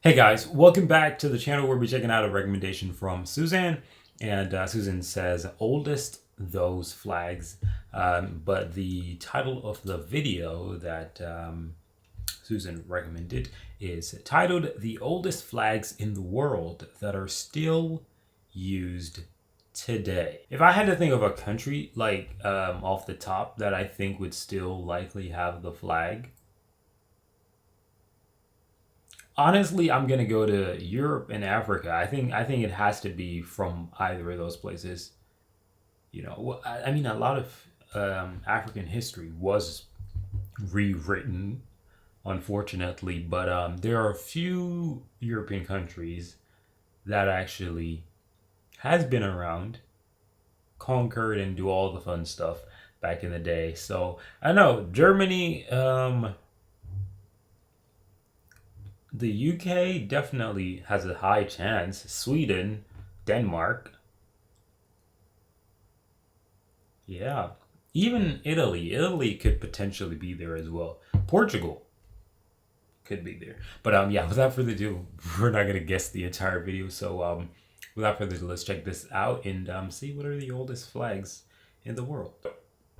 Hey guys, welcome back to the channel where we're checking out a recommendation from Suzanne. And Susan says, oldest those flags. But the title of the video that Susan recommended is titled The Oldest Flags in the World That Are Still Used Today. If I had to think of a country like off the top that I think would still likely have the flag, honestly, I'm gonna go to Europe and Africa. I think it has to be from either of those places. I mean, a lot of African history was rewritten, unfortunately, but there are a few European countries that actually has been around, conquered, and do all the fun stuff back in the day. So I know Germany. The UK definitely has a high chance. Sweden, Denmark, yeah. Even Italy. Italy could potentially be there as well. Portugal could be there. But yeah, without further ado, we're not gonna guess the entire video. So without further ado, let's check this out and see what are the oldest flags in the world.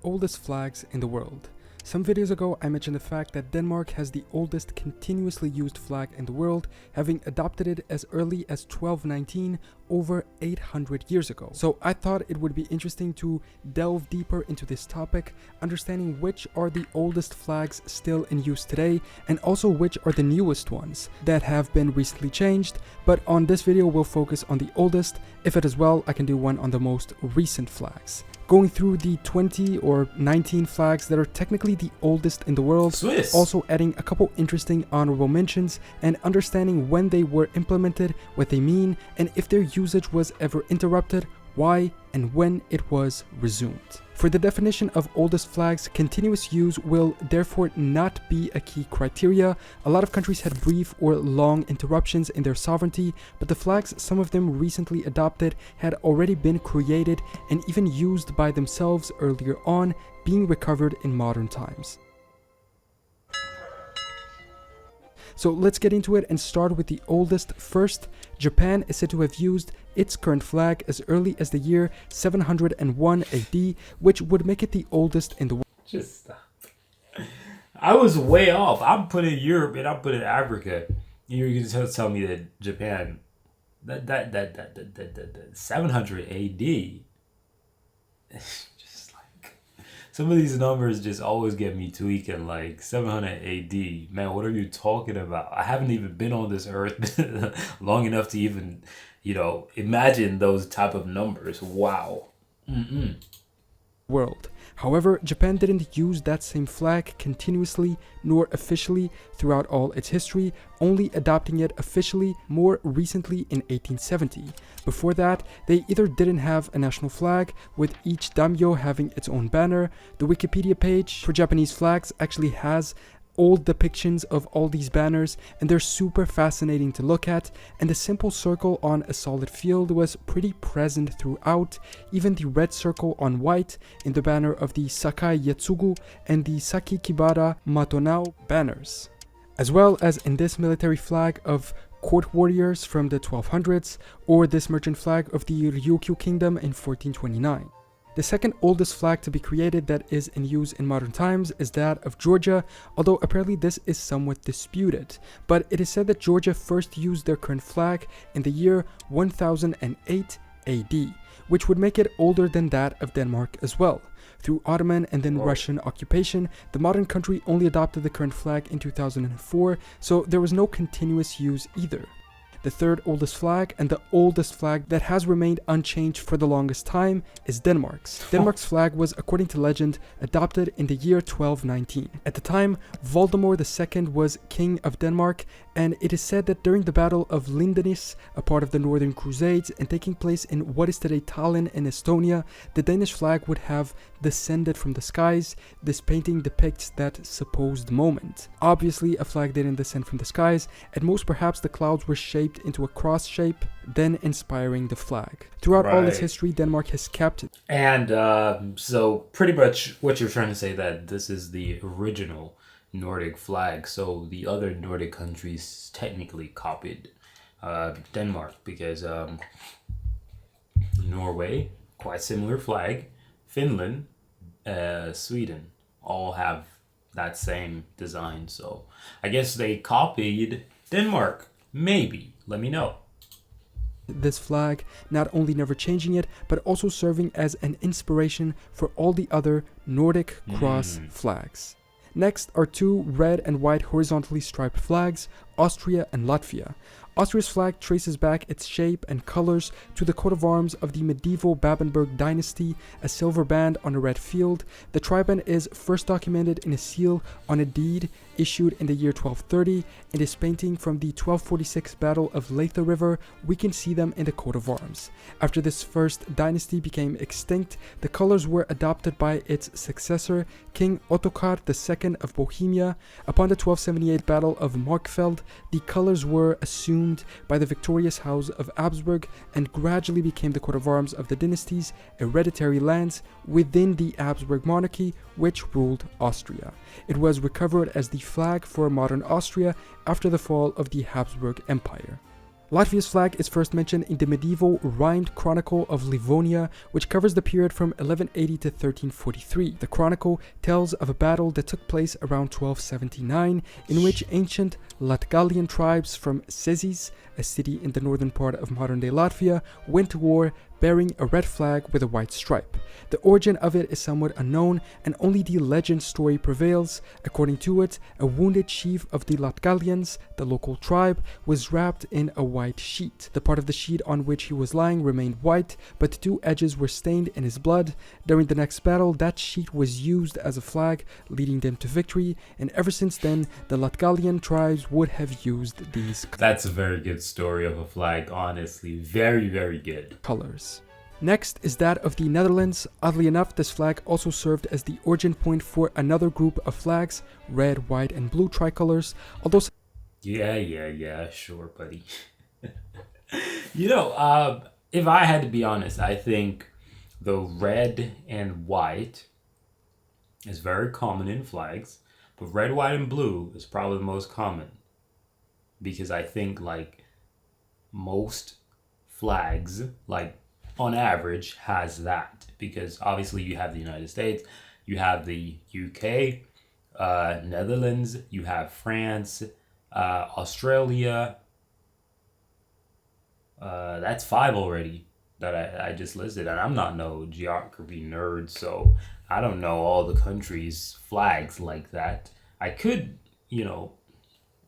Oldest flags in the world. Some videos ago, I mentioned the fact that Denmark has the oldest continuously used flag in the world, having adopted it as early as 1219, over 800 years ago. So I thought it would be interesting to delve deeper into this topic, understanding which are the oldest flags still in use today, and also which are the newest ones that have been recently changed. But on this video, we'll focus on the oldest. If it is well, I can do one on the most recent flags. Going through the 20 or 19 flags that are technically the oldest in the world, Swiss. Also adding a couple interesting honorable mentions and understanding when they were implemented, what they mean, and if their usage was ever interrupted, why, and when it was resumed. For the definition of oldest flags, continuous use will therefore not be a key criteria. A lot of countries had brief or long interruptions in their sovereignty, but the flags some of them recently adopted had already been created and even used by themselves earlier on, being recovered in modern times. So let's get into it and start with the oldest first. Japan is said to have used its current flag as early as the year 701 AD, which would make it the oldest in the world. Just stop. I was way off. I'm putting Europe and I'm putting Africa. You're gonna tell me that Japan, that 700 AD. Just like some of these numbers just always get me tweaking. Like 700 AD, man. What are you talking about? I haven't even been on this earth long enough to even, imagine those type of numbers. Wow. World. However, Japan didn't use that same flag continuously nor officially throughout all its history, only adopting it officially more recently in 1870. Before that, they either didn't have a national flag, with each daimyo having its own banner. The Wikipedia page for Japanese flags actually has old depictions of all these banners, and they're super fascinating to look at, and the simple circle on a solid field was pretty present throughout, even the red circle on white in the banner of the Sakai Yetsugu and the Sakikibara Matonao banners, as well as in this military flag of court warriors from the 1200s, or this merchant flag of the Ryukyu Kingdom in 1429. The second oldest flag to be created that is in use in modern times is that of Georgia, although apparently this is somewhat disputed. But it is said that Georgia first used their current flag in the year 1008 AD, which would make it older than that of Denmark as well. Through Ottoman and then Russian occupation, the modern country only adopted the current flag in 2004, so there was no continuous use either. The third oldest flag, and the oldest flag that has remained unchanged for the longest time, is Denmark's. Denmark's flag was, according to legend, adopted in the year 1219. At the time, Voldemar II was king of Denmark, and it is said that during the Battle of Lindenis, a part of the Northern Crusades and taking place in what is today Tallinn in Estonia, the Danish flag would have descended from the skies. This painting depicts that supposed moment. Obviously, a flag didn't descend from the skies. At most, perhaps the clouds were shaped into a cross shape, then inspiring the flag. Throughout all its history, Denmark has kept. And so pretty much what you're trying to say, that this is the original Nordic flag. So the other Nordic countries technically copied Denmark because Norway, quite similar flag. Finland, Sweden, all have that same design. So I guess they copied Denmark. Maybe. Let me know. This flag, not only never changing it, but also serving as an inspiration for all the other Nordic cross flags. Next are two red and white horizontally striped flags, Austria and Latvia. Austria's flag traces back its shape and colors to the coat of arms of the medieval Babenberg dynasty, a silver band on a red field. The triband is first documented in a seal on a deed issued in the year 1230. In this painting from the 1246 Battle of Leitha River, we can see them in the coat of arms. After this first dynasty became extinct, the colors were adopted by its successor, King Ottokar II of Bohemia. Upon the 1278 Battle of Markfeld, the colors were assumed by the victorious House of Habsburg and gradually became the coat of arms of the dynasty's hereditary lands within the Habsburg monarchy, which ruled Austria. It was recovered as the flag for modern Austria after the fall of the Habsburg Empire. Latvia's flag is first mentioned in the medieval rhymed Chronicle of Livonia, which covers the period from 1180 to 1343. The chronicle tells of a battle that took place around 1279, in which ancient Latgalian tribes from Cesis, a city in the northern part of modern-day Latvia, went to war bearing a red flag with a white stripe. The origin of it is somewhat unknown, and only the legend story prevails. According to it, a wounded chief of the Latgalians, the local tribe, was wrapped in a white sheet. The part of the sheet on which he was lying remained white, but the two edges were stained in his blood. During the next battle, that sheet was used as a flag, leading them to victory, and ever since then, the Latgalian tribes would have used these That's a very good story of a flag, honestly. Very, very good. colors. Next is that of the Netherlands. Oddly enough, this flag also served as the origin point for another group of flags, red, white, and blue tricolors, although Yeah, sure, buddy. If I had to be honest, I think the red and white is very common in flags, but red, white, and blue is probably the most common because I think like most flags, like on average, has that because obviously you have the United States, you have the UK, Netherlands, you have France, Australia. That's 5 already that I just listed, and I'm not no geography nerd, so I don't know all the countries' flags like that. I could,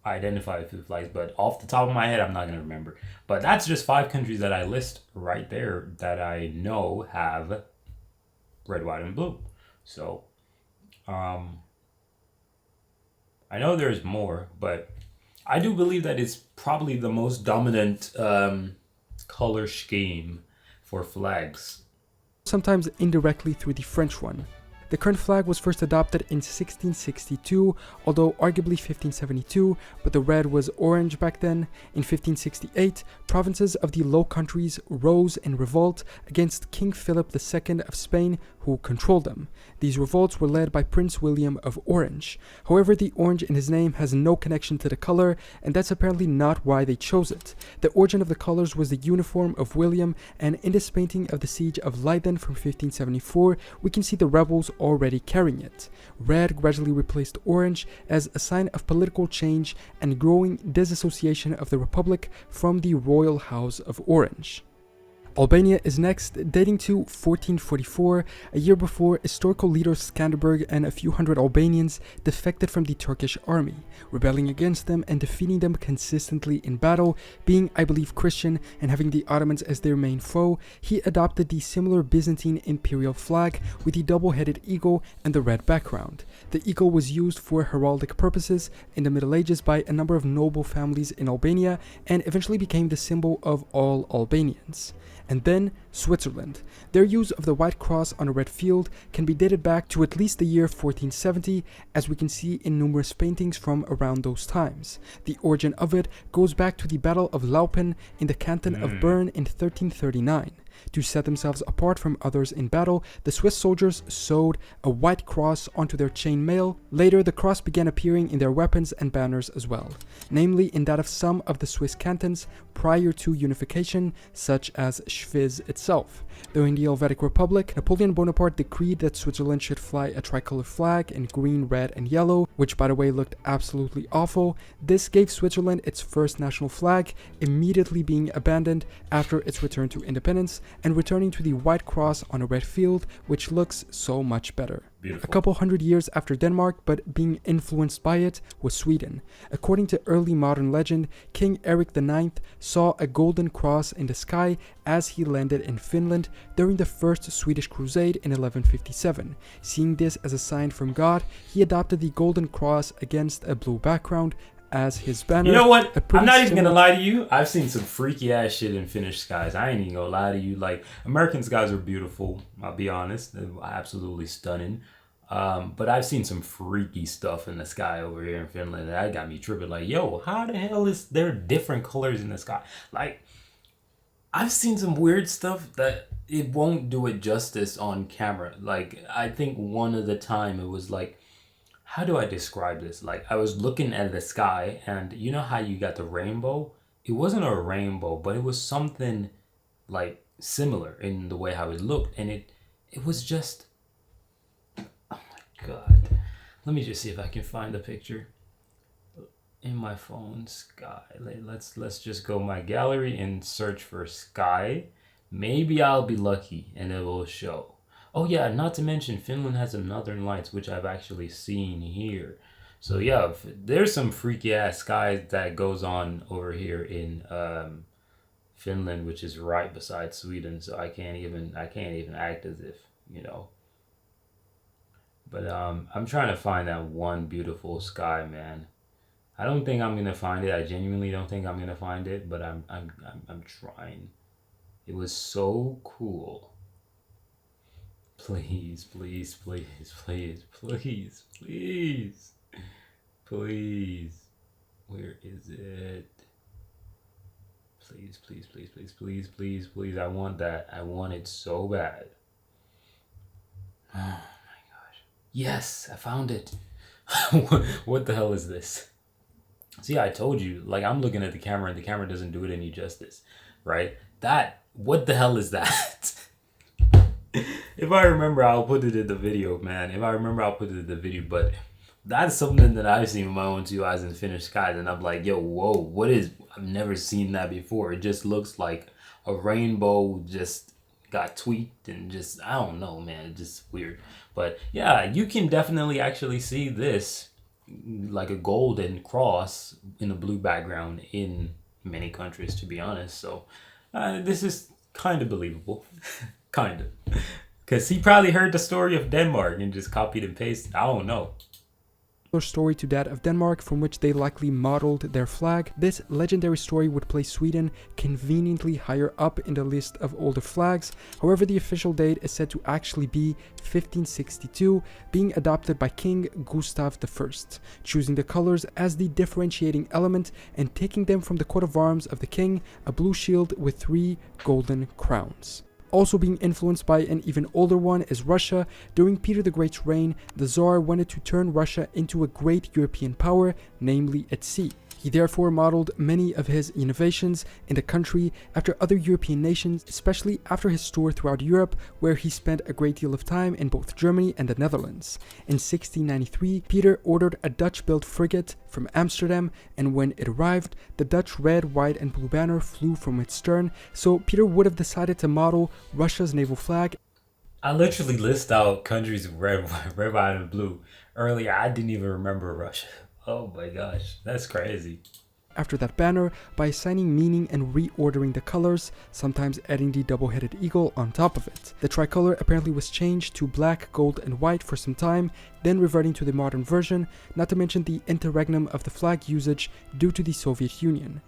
identify a few flags, but off the top of my head, I'm not gonna remember. But that's just 5 countries that I list right there that I know have red, white, and blue. So, I know there's more, but I do believe that it's probably the most dominant color scheme for flags. sometimes indirectly through the French one. The current flag was first adopted in 1662, although arguably 1572, but the red was orange back then. In 1568, provinces of the Low Countries rose in revolt against King Philip II of Spain, who controlled them. These revolts were led by Prince William of Orange. However, the orange in his name has no connection to the color, and that's apparently not why they chose it. The origin of the colors was the uniform of William, and in this painting of the Siege of Leiden from 1574, we can see the rebels already carrying it. Red gradually replaced orange as a sign of political change and growing disassociation of the Republic from the royal house of Orange. Albania is next, dating to 1444, a year before historical leader Skanderberg and a few hundred Albanians defected from the Turkish army, rebelling against them and defeating them consistently in battle. Being, I believe, Christian and having the Ottomans as their main foe, he adopted the similar Byzantine imperial flag with the double-headed eagle and the red background. The eagle was used for heraldic purposes in the Middle Ages by a number of noble families in Albania and eventually became the symbol of all Albanians. And then Switzerland. Their use of the white cross on a red field can be dated back to at least the year 1470, as we can see in numerous paintings from around those times. The origin of it goes back to the Battle of Laupen in the canton of Bern in 1339. To set themselves apart from others in battle, the Swiss soldiers sewed a white cross onto their chainmail. Later, the cross began appearing in their weapons and banners as well, namely in that of some of the Swiss cantons prior to unification, such as Schwyz itself. Though in the Helvetic Republic, Napoleon Bonaparte decreed that Switzerland should fly a tricolor flag in green, red, and yellow, which by the way looked absolutely awful. This gave Switzerland its first national flag, immediately being abandoned after its return to independence and returning to the white cross on a red field, which looks so much better. Beautiful. A couple hundred years after Denmark, but being influenced by it, was Sweden. According to early modern legend, King Eric IX saw a golden cross in the sky as he landed in Finland during the First Swedish Crusade in 1157. Seeing this as a sign from God, he adopted the golden cross against a blue background as his banner. You know what? I'm not even gonna lie to you. I've seen some freaky ass shit in Finnish skies. I ain't even gonna lie to you. Like, American skies are beautiful. I'll be honest. They're absolutely stunning. But I've seen some freaky stuff in the sky over here in Finland. That got me tripping. Like, yo, how the hell is there different colors in the sky? Like, I've seen some weird stuff that it won't do it justice on camera. Like, I think one of the time it was like, how do I describe this? Like, I was looking at the sky, and you know how you got the rainbow? It wasn't a rainbow, but it was something like similar in the way how it looked, and it was just, oh my god. Let me just see if I can find the picture in my phone. Sky. Let's just go my gallery and search for sky. Maybe I'll be lucky and it will show. Oh yeah, not to mention Finland has some northern lights, which I've actually seen here. So yeah, there's some freaky ass skies that goes on over here in Finland, which is right beside Sweden. So I can't even act as if, you know. But I'm trying to find that one beautiful sky, man. I don't think I'm gonna find it. I genuinely don't think I'm gonna find it, but I'm trying. It was so cool. Please, please, please, please, please, please, please. Where is it? Please, please, please, please, please, please, please. I want that. I want it so bad. Oh my gosh. Yes, I found it. What the hell is this? See, I told you, like, I'm looking at the camera and the camera doesn't do it any justice, right? What the hell is that? If I remember, I'll put it in the video, man. If I remember, I'll put it in the video. But that's something that I've seen with my own two eyes in Finnish skies. And I'm like, yo, whoa, I've never seen that before. It just looks like a rainbow just got tweaked and just, I don't know, man. It's just weird. But yeah, you can definitely actually see this, like a golden cross in a blue background in many countries, to be honest. So this is kind of believable. Kind of. Because he probably heard the story of Denmark and just copied and pasted. I don't know. Story to that of Denmark, from which they likely modeled their flag. This legendary story would place Sweden conveniently higher up in the list of older flags. However, the official date is said to actually be 1562, being adopted by King Gustav I, choosing the colors as the differentiating element and taking them from the coat of arms of the king, a blue shield with 3 golden crowns. Also being influenced by an even older one is Russia. During Peter the Great's reign, the Tsar wanted to turn Russia into a great European power, namely at sea. He therefore modeled many of his innovations in the country after other European nations, especially after his tour throughout Europe, where he spent a great deal of time in both Germany and the Netherlands. In 1693, Peter ordered a Dutch-built frigate from Amsterdam, and when it arrived, the Dutch red, white, and blue banner flew from its stern, so Peter would have decided to model Russia's naval flag. I literally list out countries red, white, and blue. Earlier, I didn't even remember Russia. Oh my gosh, that's crazy. After that banner, by assigning meaning and reordering the colors, sometimes adding the double-headed eagle on top of it. The tricolor apparently was changed to black, gold, and white for some time, then reverting to the modern version, not to mention the interregnum of the flag usage due to the Soviet Union.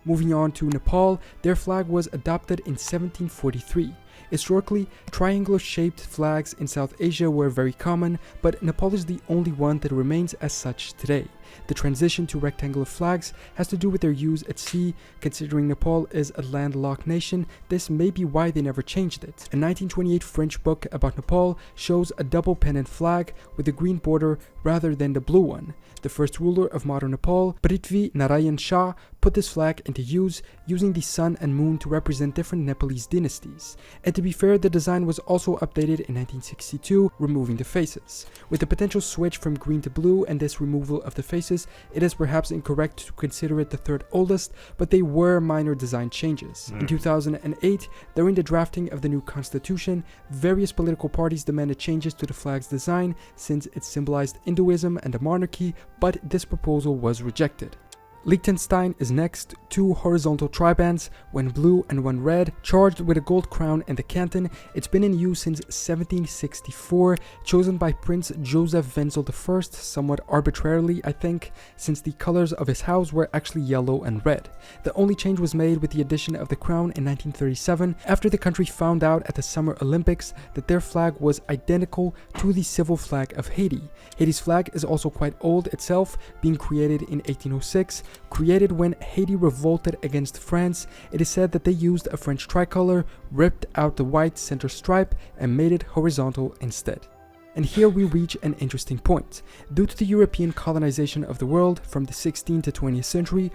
Moving on to Nepal, their flag was adopted in 1743. Historically, triangular-shaped flags in South Asia were very common, but Nepal is the only one that remains as such today. The transition to rectangular flags has to do with their use at sea. Considering Nepal is a landlocked nation, this may be why they never changed it. A 1928 French book about Nepal shows a double pennant flag with a green border rather than the blue one. The first ruler of modern Nepal, Prithvi Narayan Shah, put this flag into use, using the sun and moon to represent different Nepalese dynasties. And to be fair, the design was also updated in 1962, removing the faces. With the potential switch from green to blue and this removal of the faces, it is perhaps incorrect to consider it the third oldest, but they were minor design changes. In 2008, during the drafting of the new constitution, various political parties demanded changes to the flag's design since it symbolized Hinduism and the monarchy, but this proposal was rejected. Liechtenstein is next, 2 horizontal tribands, one blue and one red, charged with a gold crown and the canton. It's been in use since 1764, chosen by Prince Joseph Wenzel I, somewhat arbitrarily I think, since the colors of his house were actually yellow and red. The only change was made with the addition of the crown in 1937, after the country found out at the Summer Olympics that their flag was identical to the civil flag of Haiti. Haiti's flag is also quite old itself, being created in 1806, created when Haiti revolted against France. It is said that they used a French tricolor, ripped out the white center stripe, and made it horizontal instead. And here we reach an interesting point. Due to the European colonization of the world from the 16th to 20th century,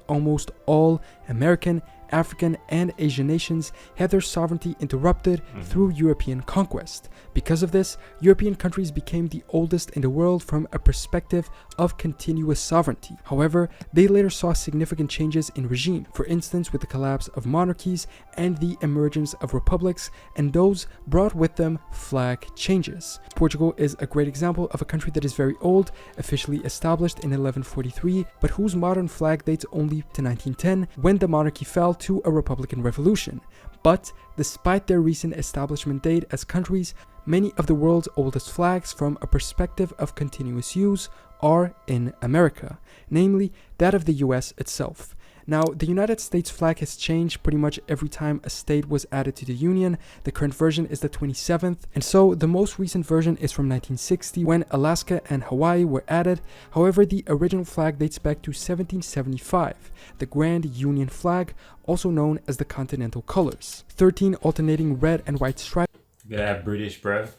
almost all American, African, and Asian nations had their sovereignty interrupted through European conquest. Because of this, European countries became the oldest in the world from a perspective of continuous sovereignty. However, they later saw significant changes in regime, for instance with the collapse of monarchies and the emergence of republics, and those brought with them flag changes. Portugal is a great example of a country that is very old, officially established in 1143, but whose modern flag dates only to 1910, when the monarchy fell to a republican revolution. But despite their recent establishment date as countries, many of the world's oldest flags from a perspective of continuous use are in America, namely that of the US itself. Now, the United States flag has changed pretty much every time a state was added to the Union. The current version is the 27th, and so the most recent version is from 1960 when Alaska and Hawaii were added. However, the original flag dates back to 1775, the Grand Union flag, also known as the Continental Colors. 13 alternating red and white stripes. You gotta have British, bro.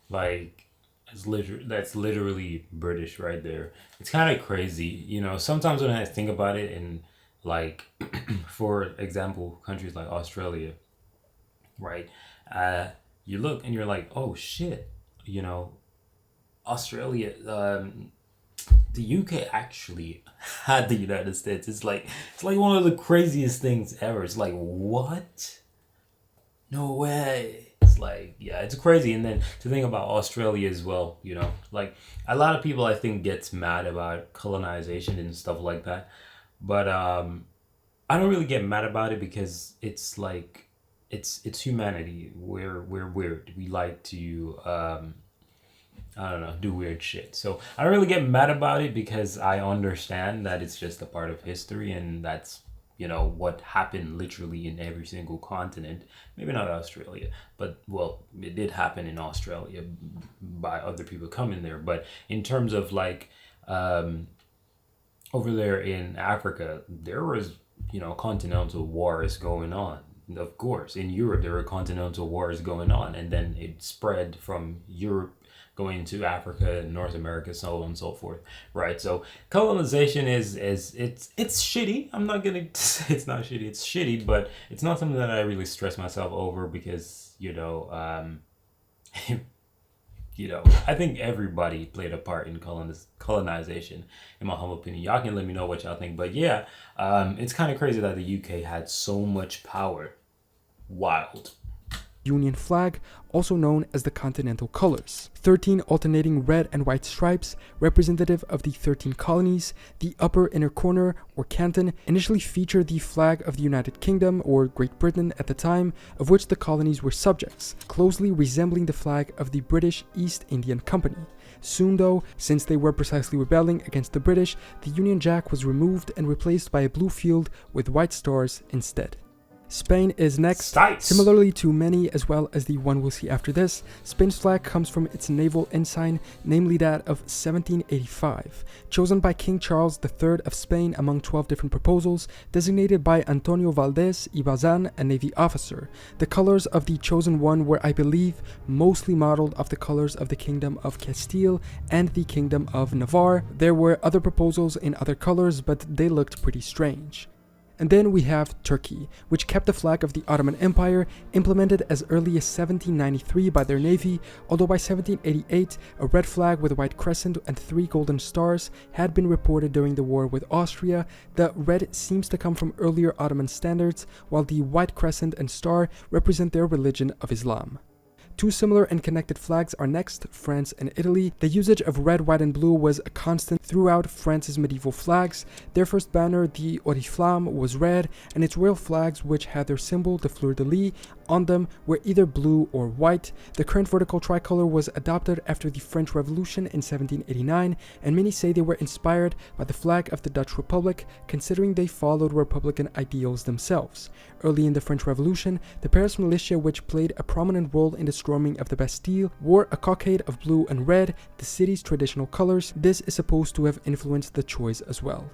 Like, that's literally British right there. It's kind of crazy, you know. Sometimes when I think about it, and like, for example, countries like Australia, right? You look and you're like, oh shit, you know, Australia, the UK actually had the United States. It's like one of the craziest things ever. It's like, what? No way. It's like, yeah, it's crazy. And then to think about Australia as well, you know, like a lot of people I think gets mad about colonization and stuff like that. But I don't really get mad about it because it's like it's humanity. We're weird. We like to I don't know, do weird shit. So I don't really get mad about it because I understand that it's just a part of history, and that's, you know, what happened literally in every single continent. Maybe not Australia, but well, it did happen in Australia by other people coming there. But in terms of like over there in Africa, there was, you know, continental wars going on. Of course, in Europe, there were continental wars going on, and then it spread from Europe going to Africa, North America, so on and so forth, right? So colonization is it's shitty. I'm not gonna say it's not shitty. It's shitty, but it's not something that I really stress myself over because, you know, you know, I think everybody played a part in colonization, in my humble opinion. Y'all can let me know what y'all think, but yeah, it's kind of crazy that the UK had so much power. Wild. Union flag, also known as the Continental Colors. 13 alternating red and white stripes, representative of the 13 colonies. The upper inner corner, or canton, initially featured the flag of the United Kingdom, or Great Britain at the time, of which the colonies were subjects, closely resembling the flag of the British East Indian Company. Soon though, since they were precisely rebelling against the British, the Union Jack was removed and replaced by a blue field with white stars instead. Spain is next. States. Similarly to many, as well as the one we'll see after this, Spain's flag comes from its naval ensign, namely that of 1785, chosen by King Charles III of Spain among 12 different proposals, designated by Antonio Valdez y Bazan, a navy officer. The colors of the chosen one were, I believe, mostly modeled off the colors of the Kingdom of Castile and the Kingdom of Navarre. There were other proposals in other colors, but they looked pretty strange. And then we have Turkey, which kept the flag of the Ottoman Empire, implemented as early as 1793 by their navy, although by 1788 a red flag with a white crescent and 3 golden stars had been reported during the war with Austria. The red seems to come from earlier Ottoman standards, while the white crescent and star represent their religion of Islam. Two similar and connected flags are next, France and Italy. The usage of red, white, and blue was a constant throughout France's medieval flags. Their first banner, the Oriflamme, was red, and its royal flags, which had their symbol, the fleur-de-lis, on them were either blue or white. The current vertical tricolor was adopted after the French Revolution in 1789, and many say they were inspired by the flag of the Dutch Republic, considering they followed republican ideals themselves. Early in the French Revolution, the Paris militia, which played a prominent role in the storming of the Bastille, wore a cockade of blue and red, the city's traditional colors. This is supposed to have influenced the choice as well.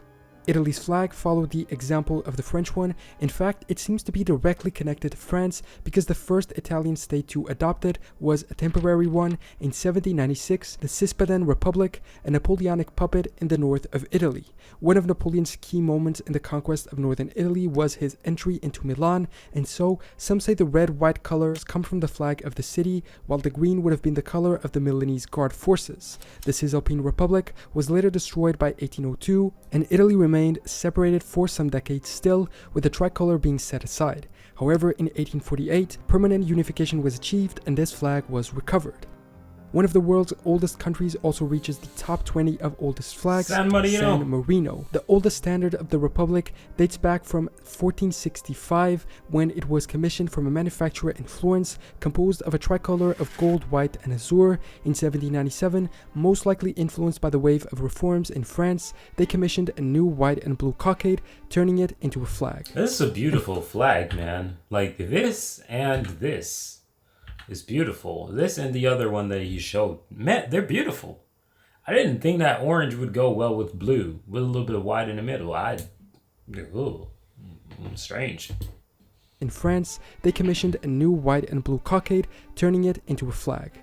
Italy's flag followed the example of the French one. In fact, it seems to be directly connected to France because the first Italian state to adopt it was a temporary one in 1796, the Cispadan Republic, a Napoleonic puppet in the north of Italy. One of Napoleon's key moments in the conquest of northern Italy was his entry into Milan, and so some say the red-white colors come from the flag of the city, while the green would have been the color of the Milanese Guard forces. The Cisalpine Republic was later destroyed by 1802, and Italy remained separated for some decades still, with the tricolor being set aside. However, in 1848, permanent unification was achieved and this flag was recovered. One of the world's oldest countries also reaches the top 20 of oldest flags, San Marino. The oldest standard of the Republic dates back from 1465, when it was commissioned from a manufacturer in Florence, composed of a tricolor of gold, white, and azure. In 1797, most likely influenced by the wave of reforms in France, they commissioned a new white and blue cockade, turning it into a flag. This is a beautiful flag, man. Like this and this is beautiful. This and the other one that he showed, man, they're beautiful. I didn't think that orange would go well with blue, with a little bit of white in the middle. Strange. In France, they commissioned a new white and blue cockade, turning it into a flag.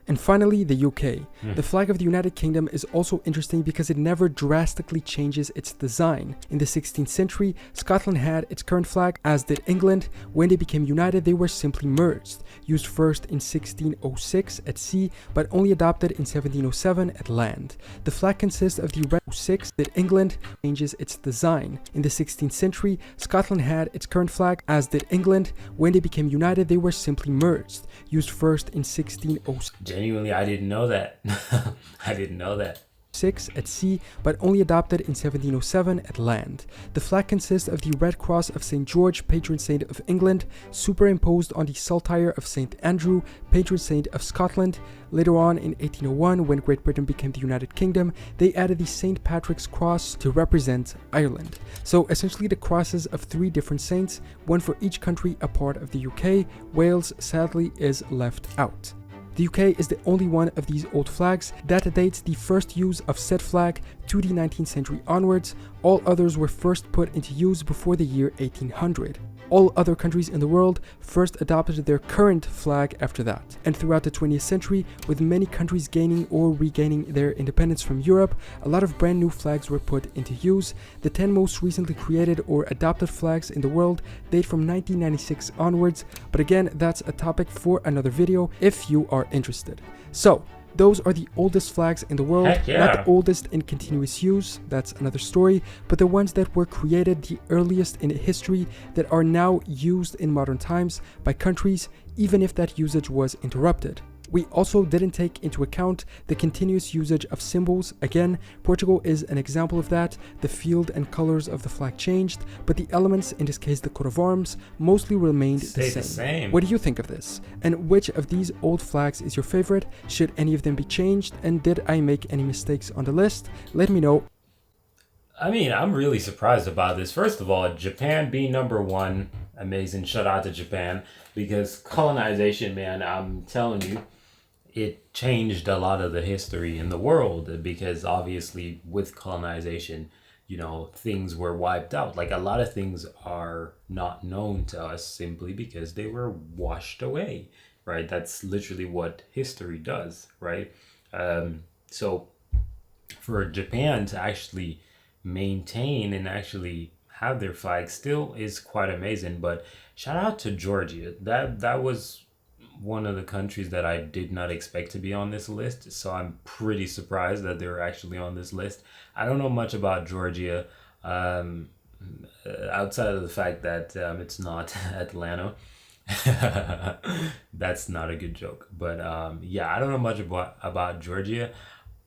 And finally, the UK. The flag of the United Kingdom is also interesting because it never drastically changes its design. In the 16th century, Scotland had its current flag, as did England. When they became united, they were simply merged. Used first in 1606 at sea, but only adopted in 1707 at land. The flag consists of the red 6 that England changes its design. In the 16th century, Scotland had its current flag, as did England. When they became united, they were simply merged. Used first in 1606. Genuinely, I didn't know that. I didn't know that. At sea, but only adopted in 1707 at land. The flag consists of the red cross of St. George, patron saint of England, superimposed on the saltire of St. Andrew, patron saint of Scotland. Later on, in 1801, when Great Britain became the United Kingdom, they added the St. Patrick's cross to represent Ireland. So essentially the crosses of 3 different saints, one for each country a part of the UK. Wales, sadly, is left out. The UK is the only one of these old flags that dates the first use of said flag to the 19th century onwards. All others were first put into use before the year 1800. All other countries in the world first adopted their current flag after that. And throughout the 20th century, with many countries gaining or regaining their independence from Europe, a lot of brand new flags were put into use. The 10 most recently created or adopted flags in the world date from 1996 onwards, but again, that's a topic for another video if you are interested. So, those are the oldest flags in the world, not the oldest in continuous use, that's another story, but the ones that were created the earliest in history that are now used in modern times by countries, even if that usage was interrupted. We also didn't take into account the continuous usage of symbols. Again, Portugal is an example of that. The field and colors of the flag changed, but the elements, in this case the coat of arms, mostly remained the same. What do you think of this? And which of these old flags is your favorite? Should any of them be changed? And did I make any mistakes on the list? Let me know. I mean, I'm really surprised about this. First of all, Japan being number 1, amazing. Shout out to Japan because colonization, man, I'm telling you, it changed a lot of the history in the world because obviously with colonization, things were wiped out. Like a lot of things are not known to us simply because they were washed away, right? That's literally what history does, right? So for Japan to actually maintain and actually have their flag still is quite amazing. But shout out to Georgia. That was one of the countries that I did not expect to be on this list. So I'm pretty surprised that they're actually on this list. I don't know much about Georgia, um, outside of the fact that it's not Atlanta. That's not a good joke. But yeah, I don't know much about Georgia.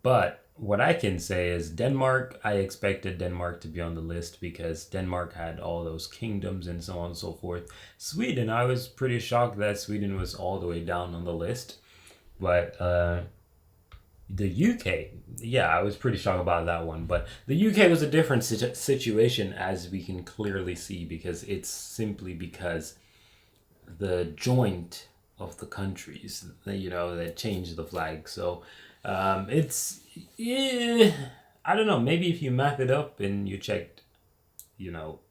But what I can say is Denmark, I expected Denmark to be on the list because Denmark had all those kingdoms and so on and so forth. Sweden, I was pretty shocked that Sweden was all the way down on the list. But the UK, yeah, I was pretty shocked about that one. But the UK was a different situation, as we can clearly see, because it's simply because the joint of the countries, that changed the flag. So it's, yeah, I don't know. Maybe if you map it up and you checked, you know,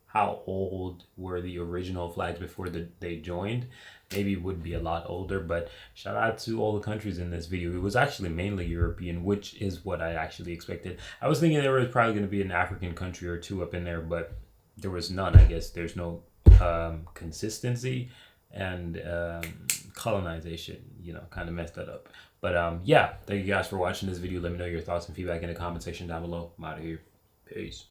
how old were the original flags before they joined, maybe it would be a lot older. But shout out to all the countries in this video. It was actually mainly European, which is what I actually expected. I was thinking there was probably going to be an African country or two up in there, but there was none. I guess there's no consistency, and colonization, kind of messed that up. But yeah, thank you guys for watching this video. Let me know your thoughts and feedback in the comment section down below. I'm out of here. Peace.